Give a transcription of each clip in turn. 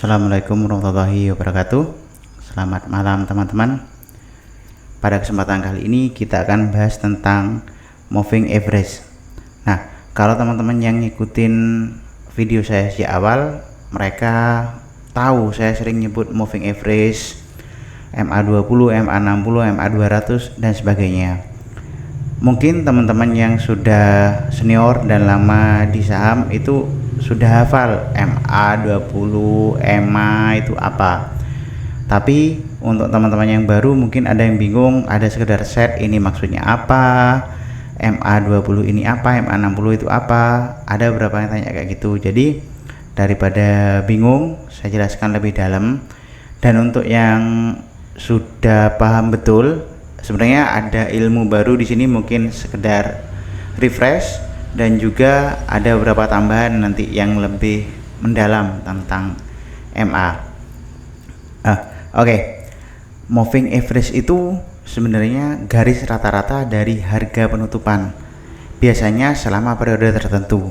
Assalamualaikum warahmatullahi wabarakatuh. Selamat malam teman-teman. Pada kesempatan kali ini kita akan bahas tentang moving average. Nah, kalau teman-teman yang ngikutin video saya sejak awal, mereka tahu saya sering nyebut moving average, MA20, MA60, MA200 dan sebagainya. Mungkin teman-teman yang sudah senior dan lama di saham itu sudah hafal MA20, EMA itu apa. Tapi untuk teman-teman yang baru mungkin ada yang bingung, ada sekedar set ini maksudnya apa, MA20 ini apa, MA60 itu apa. Ada beberapa yang tanya kayak gitu. Jadi daripada bingung, saya jelaskan lebih dalam. Dan untuk yang sudah paham betul, sebenarnya ada ilmu baru di sini, mungkin sekedar refresh dan juga ada beberapa tambahan nanti yang lebih mendalam tentang MA. Oke. Moving average itu sebenarnya garis rata-rata dari harga penutupan, biasanya selama periode tertentu.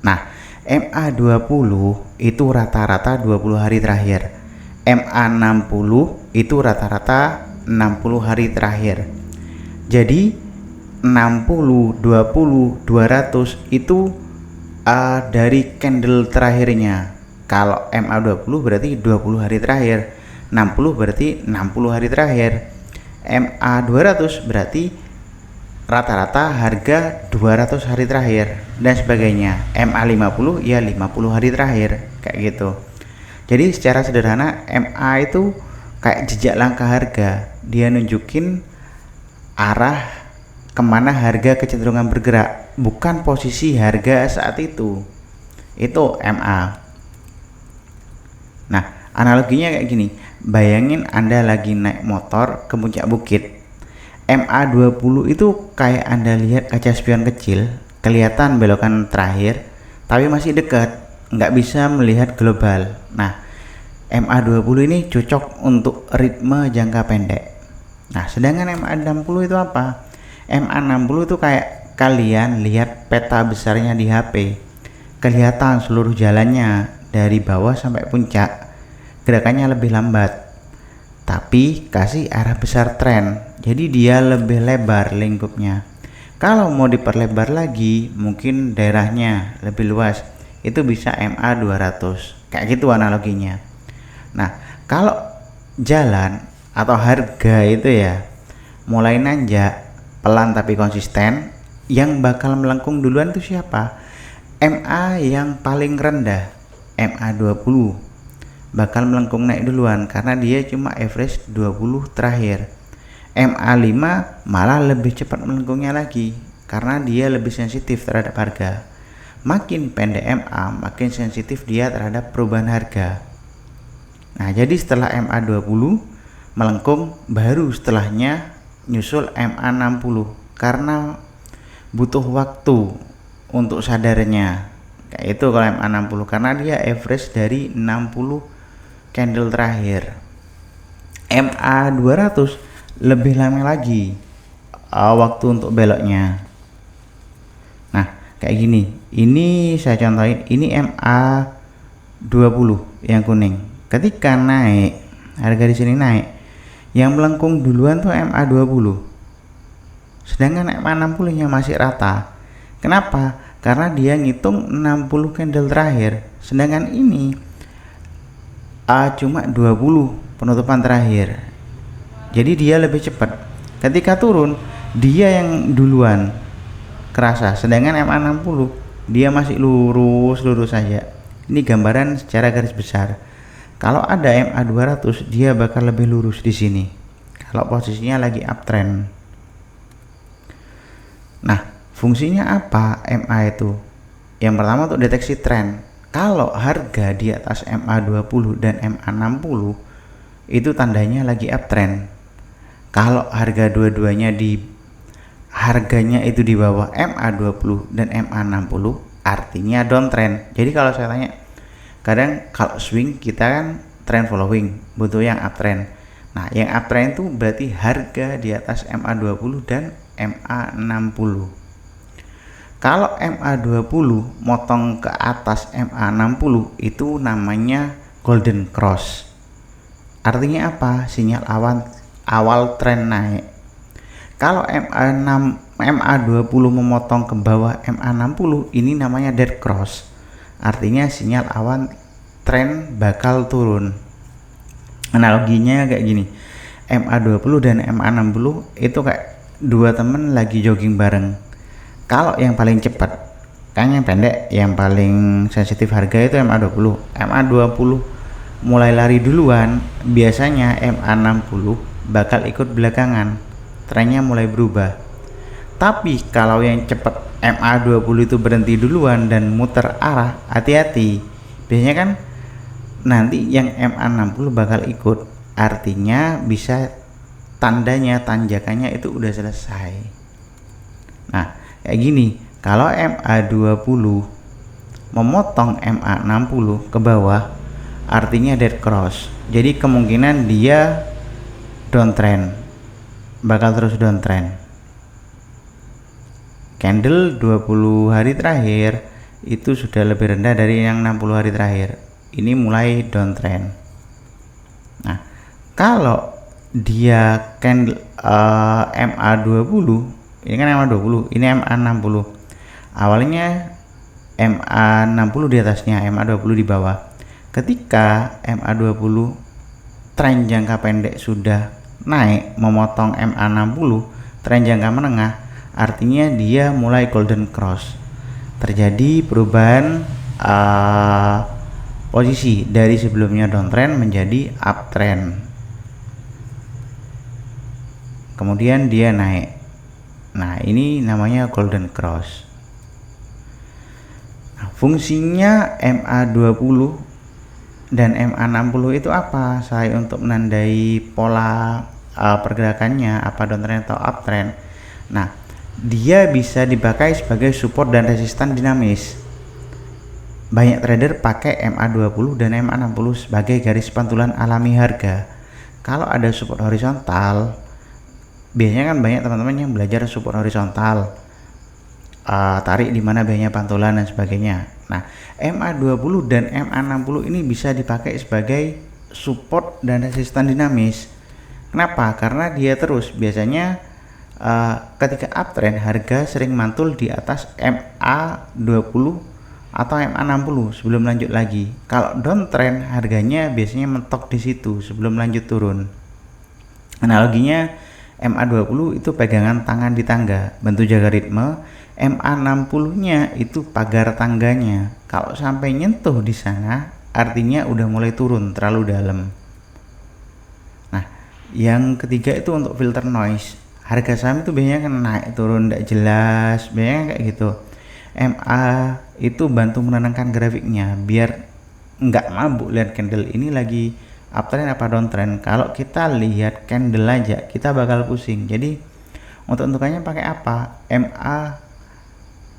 Nah, MA20 itu rata-rata 20 hari terakhir, MA60 itu rata-rata 60 hari terakhir. Jadi 60, 20, 200 itu dari candle terakhirnya. Kalau MA20 berarti 20 hari terakhir, 60 berarti 60 hari terakhir, MA200 berarti rata-rata harga 200 hari terakhir dan sebagainya. MA50 ya 50 hari terakhir, kayak gitu. Jadi secara sederhana MA itu kayak jejak langkah harga, dia nunjukin arah kemana harga kecenderungan bergerak, bukan posisi harga saat itu MA. Nah, analoginya kayak gini, bayangin Anda lagi naik motor ke puncak bukit. MA20 itu kayak Anda lihat kaca spion kecil, kelihatan belokan terakhir tapi masih dekat, nggak bisa melihat global. Nah, MA20 ini cocok untuk ritme jangka pendek. Nah, sedangkan MA60 itu apa? MA60 itu kayak kalian lihat peta besarnya di HP, kelihatan seluruh jalannya dari bawah sampai puncak, gerakannya lebih lambat tapi kasih arah besar tren, jadi dia lebih lebar lingkupnya. Kalau mau diperlebar lagi, mungkin daerahnya lebih luas, itu bisa MA200, kayak gitu analoginya. Nah, kalau jalan atau harga itu ya mulai nanjak pelan tapi konsisten, yang bakal melengkung duluan itu siapa? MA yang paling rendah, MA20 bakal melengkung naik duluan karena dia cuma average 20 terakhir. MA5 malah lebih cepat melengkungnya lagi karena dia lebih sensitif terhadap harga. Makin pendek MA, makin sensitif dia terhadap perubahan harga. Nah, jadi setelah MA20 melengkung, baru setelahnya nyusul MA60 karena butuh waktu untuk sadarnya. Kayak itu kalau MA60 karena dia average dari 60 candle terakhir. MA200 lebih lama lagi waktu untuk beloknya. Nah, kayak gini. Ini saya contohin, ini MA20 yang kuning. Ketika naik, harga di sini naik, yang melengkung duluan tuh MA20. Sedangkan MA60 nya masih rata. Kenapa? Karena dia ngitung 60 candle terakhir, sedangkan ini cuma 20 penutupan terakhir. Jadi dia lebih cepat. Ketika turun, dia yang duluan kerasa, sedangkan MA60 dia masih lurus saja. Ini gambaran secara garis besar. Kalau ada MA200, dia bakal lebih lurus di sini kalau posisinya lagi uptrend. Nah, fungsinya apa MA itu? Yang pertama untuk deteksi tren. Kalau harga di atas MA20 dan MA60 itu tandanya lagi uptrend. Kalau harga dua-duanya harganya itu di bawah MA20 dan MA60, artinya downtrend. Jadi kalau saya tanya, kadang kalau swing kita kan trend following, butuh yang uptrend. Nah, yang uptrend itu berarti harga di atas MA20 dan MA60. Kalau MA20 motong ke atas MA60 itu namanya golden cross. Artinya apa? Sinyal awal tren naik. Kalau MA20 memotong ke bawah MA60, ini namanya dead cross. Artinya sinyal awal tren bakal turun. Analoginya kayak gini, MA20 dan MA60 itu kayak dua temen lagi jogging bareng. Kalau yang paling cepat, kan yang pendek, yang paling sensitif harga itu MA20. MA20 mulai lari duluan, biasanya MA60 bakal ikut belakangan, trennya mulai berubah. Tapi kalau yang cepat MA20 itu berhenti duluan dan muter arah, hati-hati. Biasanya kan nanti yang MA60 bakal ikut, artinya bisa tandanya tanjakannya itu udah selesai. Nah kayak gini, kalau MA20 memotong MA60 ke bawah, artinya dead cross. Jadi kemungkinan dia downtrend, bakal terus downtrend. Candle 20 hari terakhir itu sudah lebih rendah dari yang 60 hari terakhir. Ini mulai downtrend. Nah, kalau dia candle MA20, ini kan MA20, ini MA60. Awalnya MA60 di atasnya, MA20 di bawah. Ketika MA20 tren jangka pendek sudah naik memotong MA60, tren jangka menengah, artinya dia mulai golden cross. Terjadi perubahan posisi dari sebelumnya downtrend menjadi uptrend, kemudian dia naik. Nah ini namanya golden cross. Nah, fungsinya MA20 dan MA60 itu apa? Saya untuk menandai pola pergerakannya, apa downtrend atau uptrend. Nah dia bisa dipakai sebagai support dan resisten dinamis. Banyak trader pakai MA20 dan MA60 sebagai garis pantulan alami harga. Kalau ada support horizontal, biasanya kan banyak teman-teman yang belajar support horizontal, tarik di mana banyak pantulan dan sebagainya. Nah, MA20 dan MA60 ini bisa dipakai sebagai support dan resisten dinamis. Kenapa? Karena dia terus biasanya ketika uptrend harga sering mantul di atas MA20 atau MA60 sebelum lanjut lagi. Kalau downtrend harganya biasanya mentok di situ sebelum lanjut turun. Analoginya MA20 itu pegangan tangan di tangga, bentuk jaga ritme. MA60-nya itu pagar tangganya. Kalau sampai nyentuh di sana, artinya udah mulai turun terlalu dalam. Nah, yang ketiga itu untuk filter noise. Harga saham itu biasanya kan naik turun tidak jelas, biasanya kayak gitu. MA itu bantu menenangkan grafiknya biar nggak mabuk lihat candle ini lagi uptrend apa downtrend. Kalau kita lihat candle aja kita bakal pusing. Jadi untuk untukannya pakai apa? MA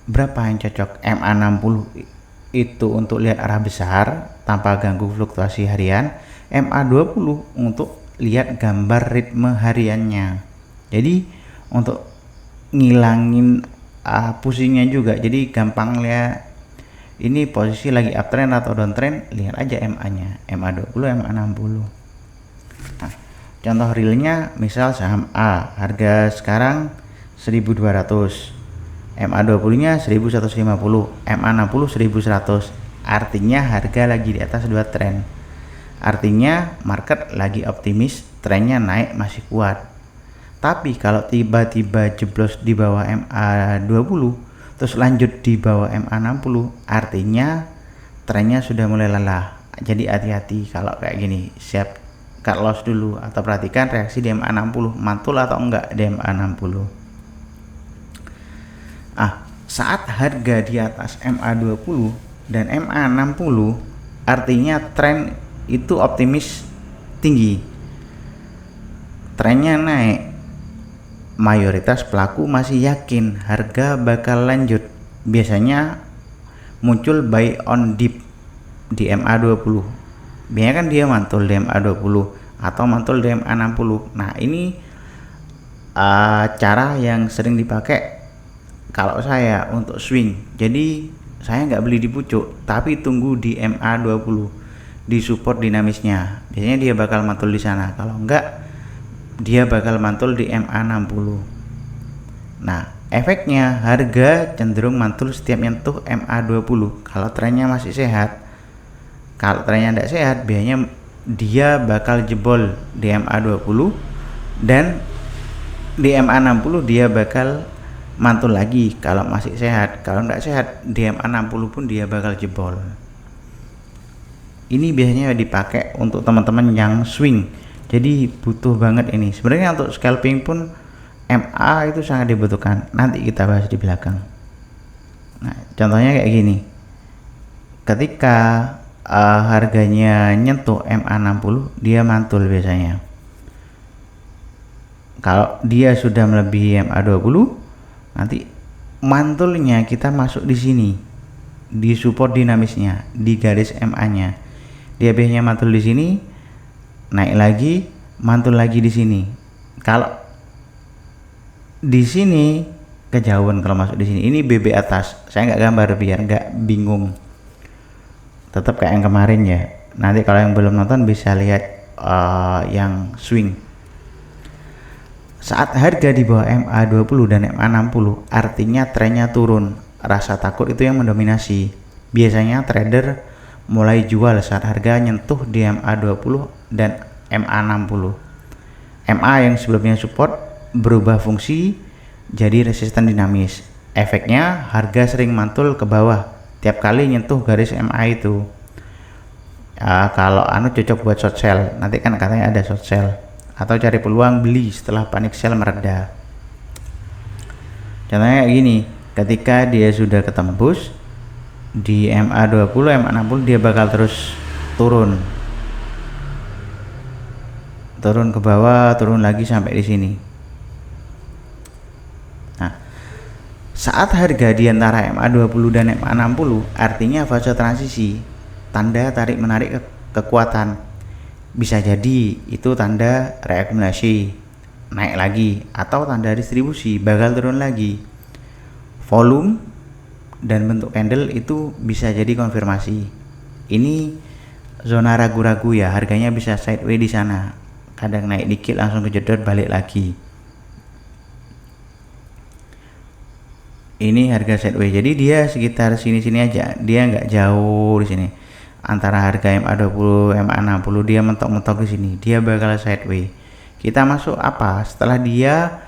berapa yang cocok? MA60 itu untuk lihat arah besar tanpa ganggu fluktuasi harian. MA20 untuk lihat gambar ritme hariannya. Jadi untuk ngilangin pusingnya juga, jadi gampang lihat ini posisi lagi uptrend atau downtrend, lihat aja MA-nya, MA20, MA60. Nah, contoh realnya misal saham A, harga sekarang 1200, MA20-nya 1150, MA60 1100. Artinya harga lagi di atas dua tren. Artinya market lagi optimis, trennya naik masih kuat. Tapi kalau tiba-tiba jeblos di bawah MA20 terus lanjut di bawah MA60, artinya trennya sudah mulai lelah. Jadi hati-hati kalau kayak gini, siap cut loss dulu atau perhatikan reaksi di MA60 mantul atau enggak di MA60. Saat harga di atas MA20 dan MA60, artinya tren itu optimis tinggi, trennya naik. Mayoritas pelaku masih yakin harga bakal lanjut. Biasanya muncul buy on dip di MA20. Biasanya kan dia mantul di MA20 atau mantul di MA60. Nah ini cara yang sering dipakai kalau saya untuk swing. Jadi saya nggak beli di pucuk tapi tunggu di MA20. di support dinamisnya. Biasanya dia bakal mantul di sana. Kalau enggak, dia bakal mantul di MA60. Nah, efeknya harga cenderung mantul setiap nyentuh MA20 kalau trennya masih sehat. Kalau trennya tidak sehat, biasanya dia bakal jebol di MA20, dan di MA60 dia bakal mantul lagi kalau masih sehat. Kalau tidak sehat, di MA60 pun dia bakal jebol. Ini biasanya dipakai untuk teman-teman yang swing, jadi butuh banget ini. Sebenarnya untuk scalping pun MA itu sangat dibutuhkan, nanti kita bahas di belakang. Nah, contohnya kayak gini, ketika harganya nyentuh MA60, dia mantul biasanya. Kalau dia sudah melebihi MA20, nanti mantulnya kita masuk di sini, di support dinamisnya, di garis MA-nya. Dia biasanya mantul di sini, naik lagi, mantul lagi di sini. Kalau di sini kejauhan kalau masuk di sini. Ini BB atas. Saya nggak gambar biar nggak bingung. Tetap kayak yang kemarin ya. Nanti kalau yang belum nonton bisa lihat yang swing. Saat harga di bawah MA20 dan MA60, artinya trennya turun. Rasa takut itu yang mendominasi. Biasanya trader mulai jual saat harga nyentuh di MA20 dan MA60. MA yang sebelumnya support berubah fungsi jadi resisten dinamis. Efeknya harga sering mantul ke bawah tiap kali nyentuh garis MA itu. Kalau cocok buat short sell, nanti kan katanya ada short sell, atau cari peluang beli setelah panic sell mereda. Contohnya kayak gini, ketika dia sudah ketembus di MA20, MA60, dia bakal terus turun ke bawah, turun lagi sampai di sini. Nah, saat harga di antara MA20 dan MA60, artinya fase transisi, tanda tarik menarik kekuatan. Bisa jadi itu tanda reakumulasi, naik lagi, atau tanda distribusi, bakal turun lagi. Volume dan bentuk candle itu bisa jadi konfirmasi. Ini zona ragu-ragu ya, harganya bisa sideways di sana. Kadang naik dikit langsung kejedot balik lagi. Ini harga sideways, jadi dia sekitar sini-sini aja, dia nggak jauh di sini. Antara harga MA20, MA60, dia mentok-mentok di sini, dia bakal sideways. Kita masuk apa? Setelah dia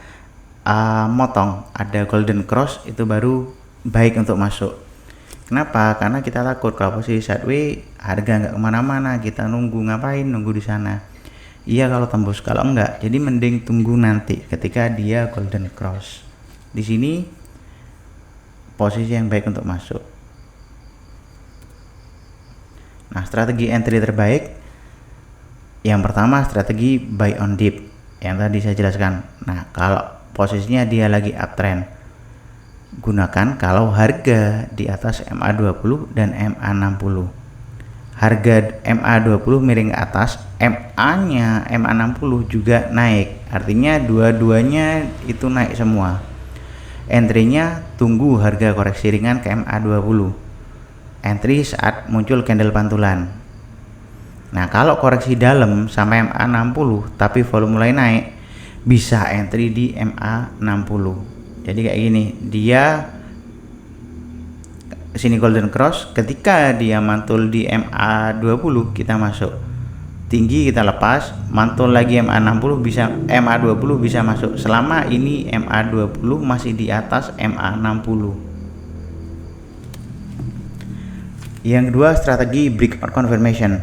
motong, ada golden cross, itu baru baik untuk masuk. Kenapa? Karena kita takut kalau posisi sideways harga nggak kemana-mana, kita nunggu ngapain? Nunggu di sana. Iya kalau tembus, kalau enggak, jadi mending tunggu nanti ketika dia golden cross. Di sini posisi yang baik untuk masuk. Nah, strategi entry terbaik yang pertama strategi buy on dip yang tadi saya jelaskan. Nah, kalau posisinya dia lagi uptrend, gunakan kalau harga di atas MA20 dan MA60. Harga MA20 miring ke atas, MA-nya MA60 juga naik, artinya dua-duanya itu naik semua. Entry-nya tunggu harga koreksi ringan ke MA20. Entry saat muncul candle pantulan. Nah, kalau koreksi dalam sampai MA60 tapi volume mulai naik, bisa entry di MA60. Jadi kayak gini, dia sini golden cross, ketika dia mantul di MA20 kita masuk. Tinggi kita lepas, mantul lagi MA20 bisa, MA20 bisa masuk selama ini MA20 masih di atas MA60. Yang kedua, strategi breakout confirmation.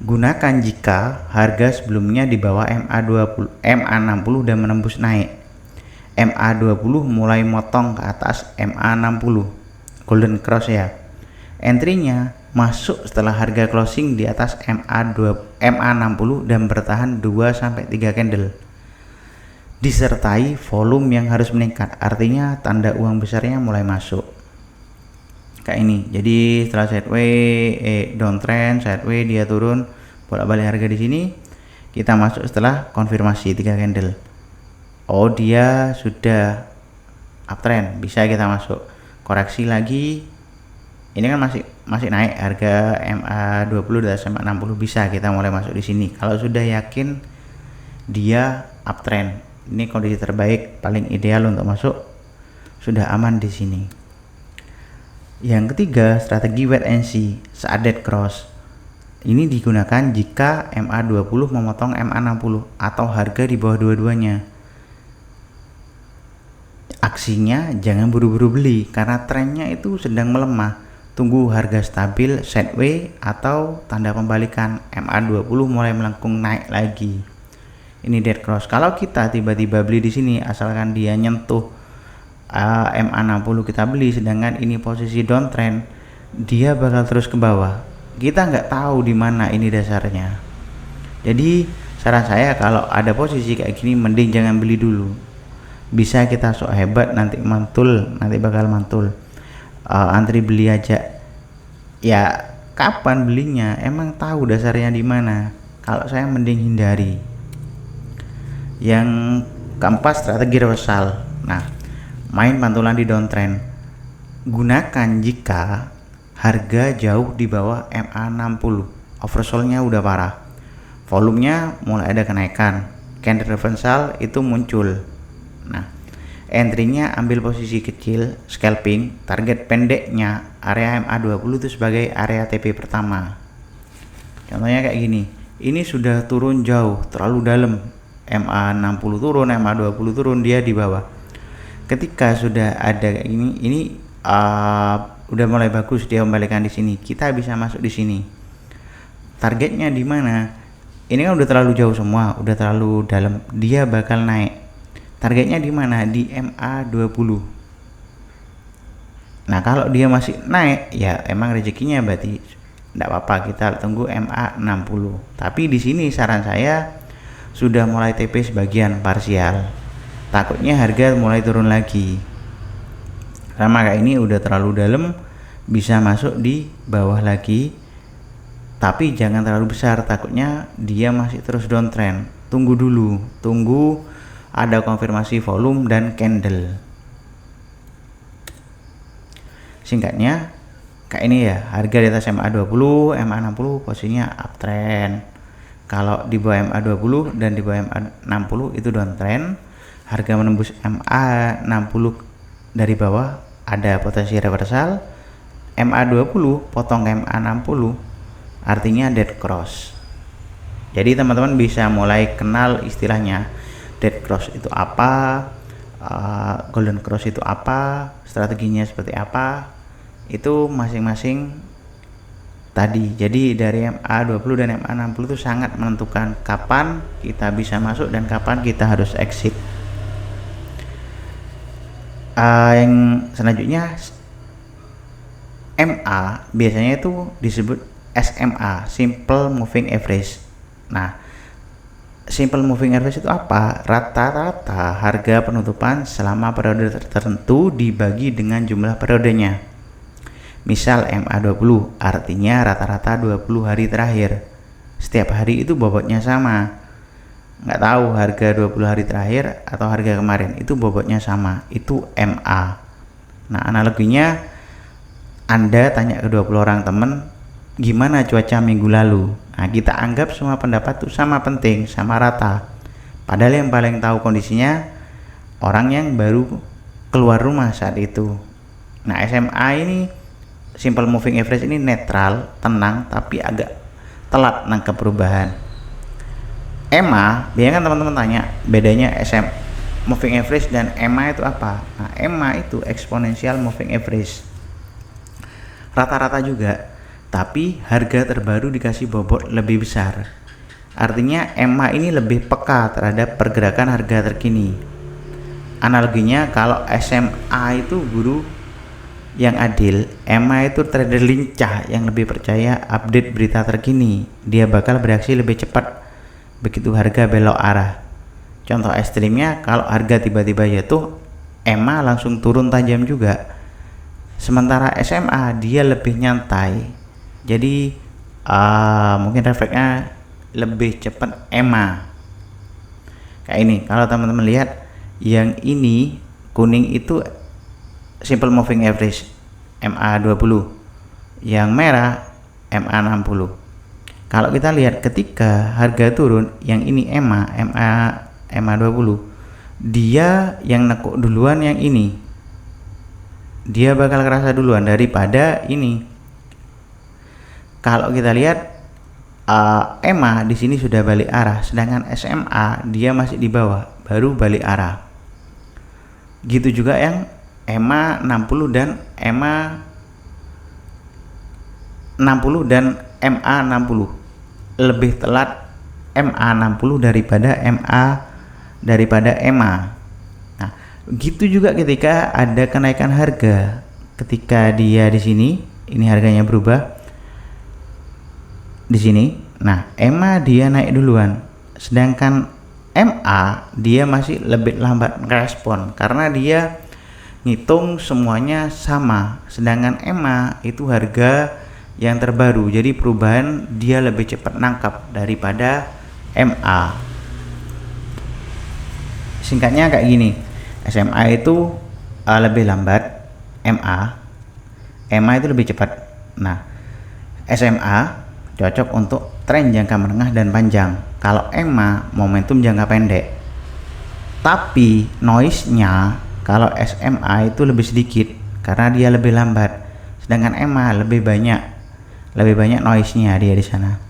Gunakan jika harga sebelumnya di bawah MA60 dan menembus naik. MA20 mulai motong ke atas MA60. Golden cross ya. Entry-nya masuk setelah harga closing di atas MA60 dan bertahan 2-3 candle. Disertai volume yang harus meningkat, artinya tanda uang besarnya mulai masuk. Kayak ini. Jadi setelah sideways, downtrend, sideways, dia turun, bolak-balik harga di sini, kita masuk setelah konfirmasi 3 candle. Oh, dia sudah uptrend, bisa kita masuk. Koreksi lagi, ini kan masih naik harga MA20 dan MA60, bisa kita mulai masuk di sini. Kalau sudah yakin dia uptrend, ini kondisi terbaik paling ideal untuk masuk, sudah aman di sini. Yang ketiga, strategi wait and see saat dead cross. Ini digunakan jika MA20 memotong MA60 atau harga di bawah dua-duanya. Aksinya jangan buru-buru beli karena trennya itu sedang melemah. Tunggu harga stabil, sideways atau tanda pembalikan, MA20 mulai melengkung naik lagi. Ini dead cross. Kalau kita tiba-tiba beli di sini, asalkan dia nyentuh MA60 kita beli, sedangkan ini posisi downtrend, dia bakal terus ke bawah. Kita nggak tahu di mana ini dasarnya. Jadi saran saya kalau ada posisi kayak gini, mending jangan beli dulu. Bisa kita sok hebat, nanti bakal mantul. Antri beli aja. Ya kapan belinya? Emang tahu dasarnya di mana? Kalau saya mending hindari. Yang keempat, strategi reversal. Nah, main pantulan di downtrend. Gunakan jika harga jauh di bawah MA60. Oversold-nya udah parah. Volumenya mulai ada kenaikan. Candle reversal itu muncul. Nah, entry-nya ambil posisi kecil, scalping, target pendeknya area MA20 itu sebagai area TP pertama. Contohnya kayak gini, ini sudah turun jauh, terlalu dalam, MA60 turun, MA20 turun, dia di bawah. Ketika sudah ada kayak ini udah mulai bagus, dia kembalikan di sini, kita bisa masuk di sini. Targetnya di mana? Ini kan udah terlalu jauh semua, udah terlalu dalam, dia bakal naik. Targetnya di mana? Di MA20. Nah, kalau dia masih naik, ya emang rezekinya, berarti tidak apa-apa, kita tunggu MA60. Tapi di sini saran saya sudah mulai TP sebagian parsial. Takutnya harga mulai turun lagi. Sama kayak ini udah terlalu dalam, bisa masuk di bawah lagi. Tapi jangan terlalu besar, takutnya dia masih terus downtrend. Tunggu dulu, tunggu ada konfirmasi volume dan candle. Singkatnya kayak ini ya, harga di atas MA20, MA60 posisinya uptrend. Kalau di bawah MA20 dan di bawah MA60 itu downtrend. Harga menembus MA60 dari bawah ada potensi reversal. MA20 potong ke MA60 artinya dead cross. Jadi teman-teman bisa mulai kenal istilahnya. Dead cross itu apa, golden cross itu apa, strateginya seperti apa, itu masing-masing tadi. Jadi dari MA20 dan MA60 itu sangat menentukan kapan kita bisa masuk dan kapan kita harus exit. Yang selanjutnya, MA biasanya itu disebut SMA, Simple Moving Average. Nah, Simple Moving Average itu apa? Rata-rata harga penutupan selama periode tertentu dibagi dengan jumlah periodenya. Misal MA20 artinya rata-rata 20 hari terakhir. Setiap hari itu bobotnya sama. Nggak tahu harga 20 hari terakhir atau harga kemarin, itu bobotnya sama. Itu MA. Nah, analoginya Anda tanya ke 20 orang teman, gimana cuaca minggu lalu? Nah, kita anggap semua pendapat itu sama penting, sama rata. Padahal yang paling tahu kondisinya orang yang baru keluar rumah saat itu. Nah, SMA ini Simple Moving Average ini netral, tenang, tapi agak telat nangkep perubahan. EMA, biasanya kan teman-teman tanya bedanya SM Moving Average dan EMA itu apa? Nah, EMA itu Exponential Moving Average. Rata-rata juga, tapi harga terbaru dikasih bobot lebih besar. Artinya EMA ini lebih peka terhadap pergerakan harga terkini. Analoginya kalau SMA itu guru yang adil, EMA itu trader lincah yang lebih percaya update berita terkini. Dia bakal bereaksi lebih cepat begitu harga belok arah. Contoh ekstrimnya, kalau harga tiba-tiba jatuh, EMA langsung turun tajam juga. Sementara SMA dia lebih nyantai, jadi mungkin refleksnya lebih cepat EMA. Kayak ini, kalau teman-teman lihat yang ini kuning itu Simple Moving Average MA20. yang merah MA 60. Kalau kita lihat ketika harga turun, yang ini MA 20, dia yang nekuk duluan, yang ini dia bakal kerasa duluan daripada ini. Kalau kita lihat EMA di sini sudah balik arah, sedangkan SMA dia masih di bawah, baru balik arah. Gitu juga yang EMA 60 dan EMA 60 dan MA 60. Lebih telat MA 60 daripada EMA. Nah, gitu juga ketika ada kenaikan harga. Ketika dia di sini, ini harganya berubah di sini. Nah, EMA dia naik duluan, sedangkan MA dia masih lebih lambat respon karena dia ngitung semuanya sama, sedangkan EMA itu harga yang terbaru, jadi perubahan dia lebih cepat nangkap daripada MA. Singkatnya kayak gini, SMA itu lebih lambat MA itu lebih cepat. Nah, SMA cocok untuk tren jangka menengah dan panjang. Kalau EMA momentum jangka pendek. Tapi noise-nya kalau SMA itu lebih sedikit karena dia lebih lambat. Sedangkan EMA lebih banyak noise-nya dia di sana.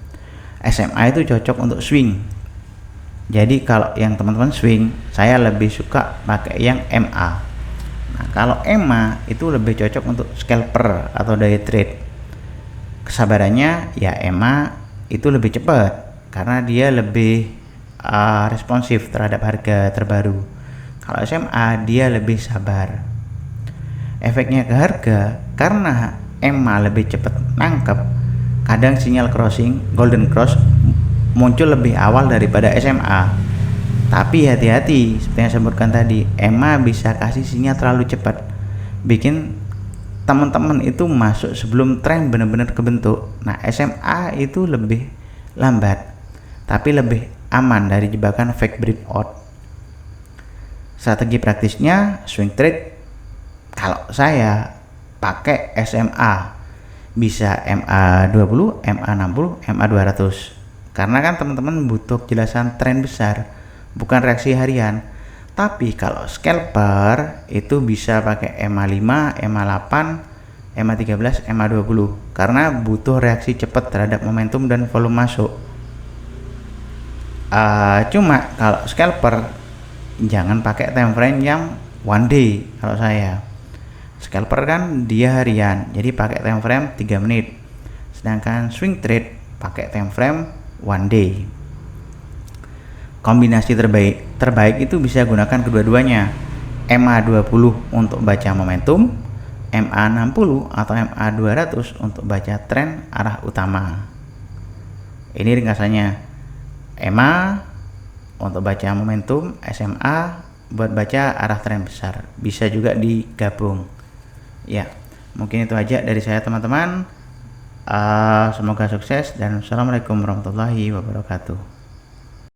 SMA itu cocok untuk swing. Jadi kalau yang teman-teman swing, saya lebih suka pakai yang MA. Nah, kalau EMA itu lebih cocok untuk scalper atau day trade. Kesabarannya ya EMA itu lebih cepat karena dia lebih responsif terhadap harga terbaru. Kalau SMA dia lebih sabar. Efeknya ke harga, karena EMA lebih cepat nangkep, kadang sinyal crossing golden cross muncul lebih awal daripada SMA. Tapi hati-hati, seperti yang saya sebutkan tadi, EMA bisa kasih sinyal terlalu cepat, bikin teman-teman itu masuk sebelum tren benar-benar kebentuk. Nah, SMA itu lebih lambat tapi lebih aman dari jebakan fake breakout. Strategi praktisnya swing trade, kalau saya pakai SMA, bisa MA 20, MA 60, MA 200. Karena kan teman-teman butuh kejelasan tren besar, bukan reaksi harian. Tapi kalau scalper itu bisa pakai EMA 5, EMA 8, EMA 13, EMA 20 karena butuh reaksi cepat terhadap momentum dan volume masuk. Cuma kalau scalper jangan pakai time frame yang one day. Kalau saya scalper kan dia harian, jadi pakai time frame 3 menit. Sedangkan swing trade pakai time frame one day. Kombinasi terbaik itu bisa gunakan kedua-duanya. MA 20 untuk baca momentum, MA 60 atau MA 200 untuk baca tren arah utama. Ini ringkasannya. MA untuk baca momentum, SMA buat baca arah tren besar. Bisa juga digabung. Ya, mungkin itu aja dari saya teman-teman. Semoga sukses dan assalamualaikum warahmatullahi wabarakatuh.